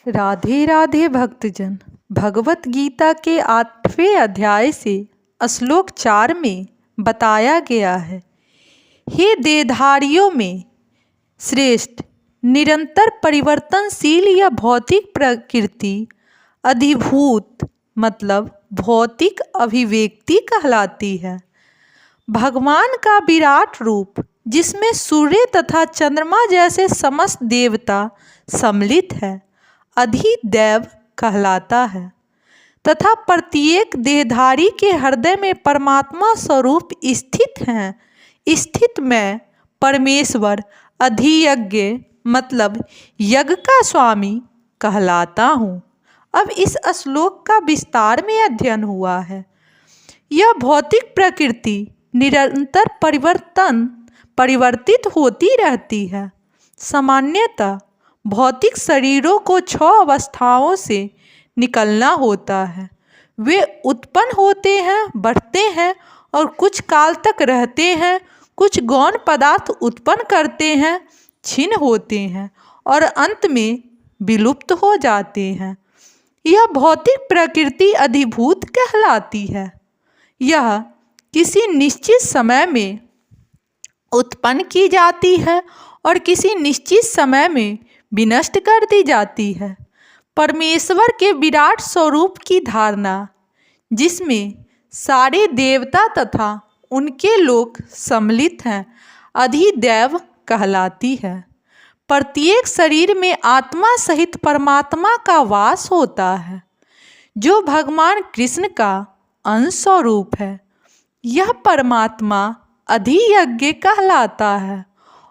राधे राधे भक्तजन। भगवत गीता के 8वें अध्याय से श्लोक 4 में बताया गया है, हे देहधारियों में श्रेष्ठ, निरंतर परिवर्तनशील यह भौतिक प्रकृति अधिभूत मतलब भौतिक अभिव्यक्ति कहलाती है। भगवान का विराट रूप, जिसमें सूर्य तथा चंद्रमा जैसे समस्त देवता सम्मिलित है, अधिदैव कहलाता है तथा प्रत्येक देहधारी के हृदय में परमात्मा स्वरूप स्थित हैं। स्थित मैं परमेश्वर अधियज्ञ मतलब यज्ञ का स्वामी कहलाता हूँ। अब इस श्लोक का विस्तार में अध्ययन हुआ है। यह भौतिक प्रकृति निरंतर परिवर्तित होती रहती है। सामान्यतः भौतिक शरीरों को 6 अवस्थाओं से निकलना होता है। वे उत्पन्न होते हैं, बढ़ते हैं और कुछ काल तक रहते हैं। कुछ गौण पदार्थ उत्पन्न करते हैं, क्षीण होते हैं और अंत में विलुप्त हो जाते हैं। यह भौतिक प्रकृति अधिभूत कहलाती है। यह किसी निश्चित समय में उत्पन्न की जाती है और किसी निश्चित समय में विनष्ट कर दी जाती है। परमेश्वर के विराट स्वरूप की धारणा, जिसमें सारे देवता तथा उनके लोग सम्मिलित हैं, अधिदैव कहलाती है। प्रत्येक शरीर में आत्मा सहित परमात्मा का वास होता है, जो भगवान कृष्ण का अंश स्वरूप है। यह परमात्मा अधियज्ञ कहलाता है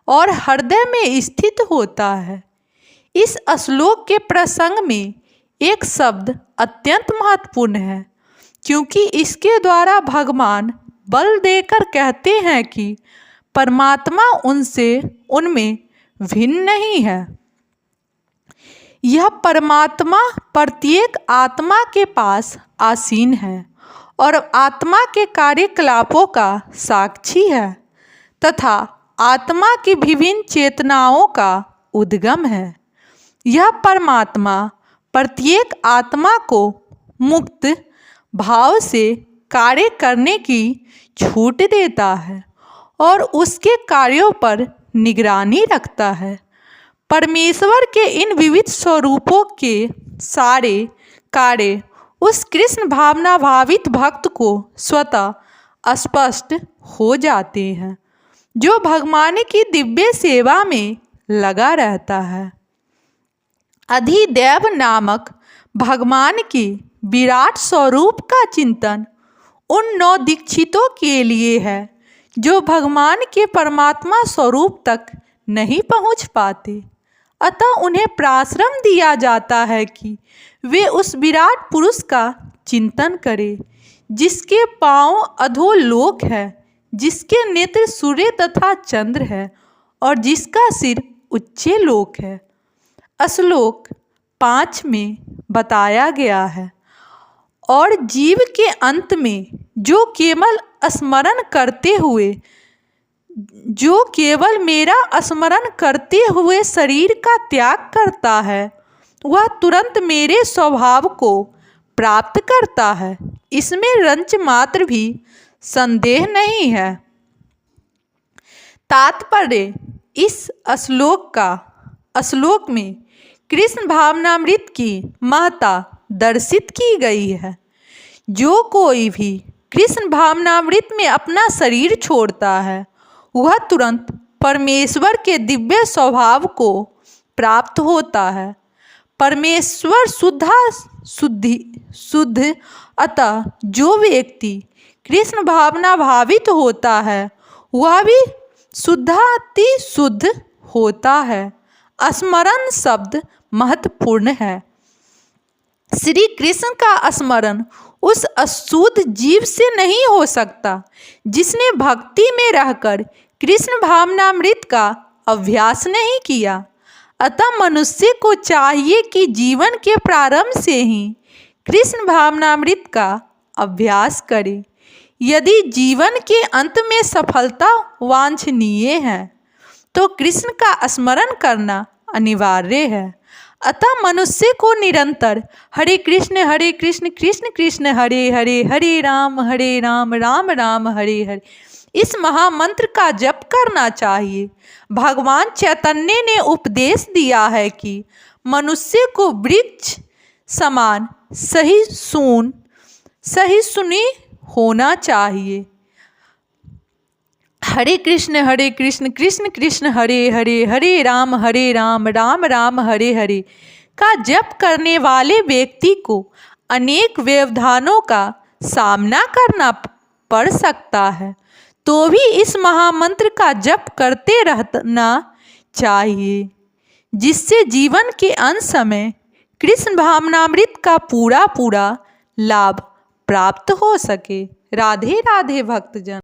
और हृदय में स्थित होता है। इस श्लोक के प्रसंग में एक शब्द अत्यंत महत्वपूर्ण है, क्योंकि इसके द्वारा भगवान बल देकर कहते हैं कि परमात्मा उनमें भिन्न नहीं है। यह परमात्मा प्रत्येक आत्मा के पास आसीन है और आत्मा के कार्यकलापों का साक्षी है तथा आत्मा की विभिन्न चेतनाओं का उद्गम है। यह परमात्मा प्रत्येक आत्मा को मुक्त भाव से कार्य करने की छूट देता है और उसके कार्यों पर निगरानी रखता है। परमेश्वर के इन विविध स्वरूपों के सारे कार्य उस कृष्ण भावना भावित भक्त को स्वतः स्पष्ट हो जाते हैं, जो भगवान की दिव्य सेवा में लगा रहता है। अधिदैव नामक भगवान के विराट स्वरूप का चिंतन उन 9 दीक्षितों के लिए है, जो भगवान के परमात्मा स्वरूप तक नहीं पहुंच पाते। अतः उन्हें प्राश्रम दिया जाता है कि वे उस विराट पुरुष का चिंतन करें, जिसके पांव अधोलोक है, जिसके नेत्र सूर्य तथा चंद्र है और जिसका सिर उच्च लोक है। श्लोक 5 में बताया गया है, और जीव के अंत में जो केवल मेरा स्मरण करते हुए शरीर का त्याग करता है, वह तुरंत मेरे स्वभाव को प्राप्त करता है। इसमें रंच मात्र भी संदेह नहीं है। तात्पर्य, इस श्लोक में कृष्ण भावनामृत की महत्ता दर्शित की गई है। जो कोई भी कृष्ण भावनामृत में अपना शरीर छोड़ता है, वह तुरंत परमेश्वर के दिव्य स्वभाव को प्राप्त होता है। परमेश्वर शुद्ध अतः जो व्यक्ति कृष्ण भावना भावित होता है, वह भी शुद्धाति शुद्ध होता है। स्मरण शब्द महत्वपूर्ण है। श्री कृष्ण का स्मरण उस अशुद्ध जीव से नहीं हो सकता, जिसने भक्ति में रहकर कृष्ण भावनामृत का अभ्यास नहीं किया। अतः मनुष्य को चाहिए कि जीवन के प्रारंभ से ही कृष्ण भावनामृत का अभ्यास करे। यदि जीवन के अंत में सफलता वांछनीय है, तो कृष्ण का स्मरण करना अनिवार्य है। अतः मनुष्य को निरंतर हरे कृष्ण कृष्ण कृष्ण हरे हरे, हरे राम राम राम हरे हरे इस महामंत्र का जप करना चाहिए। भगवान चैतन्य ने उपदेश दिया है कि मनुष्य को वृक्ष समान सहिष्णु होना चाहिए। हरे कृष्ण कृष्ण कृष्ण हरे हरे, हरे राम राम राम हरे हरे का जप करने वाले व्यक्ति को अनेक व्यवधानों का सामना करना पड़ सकता है, तो भी इस महामंत्र का जप करते रहना चाहिए, जिससे जीवन के अंत समय कृष्ण भावनामृत का पूरा लाभ प्राप्त हो सके। राधे राधे भक्तजन।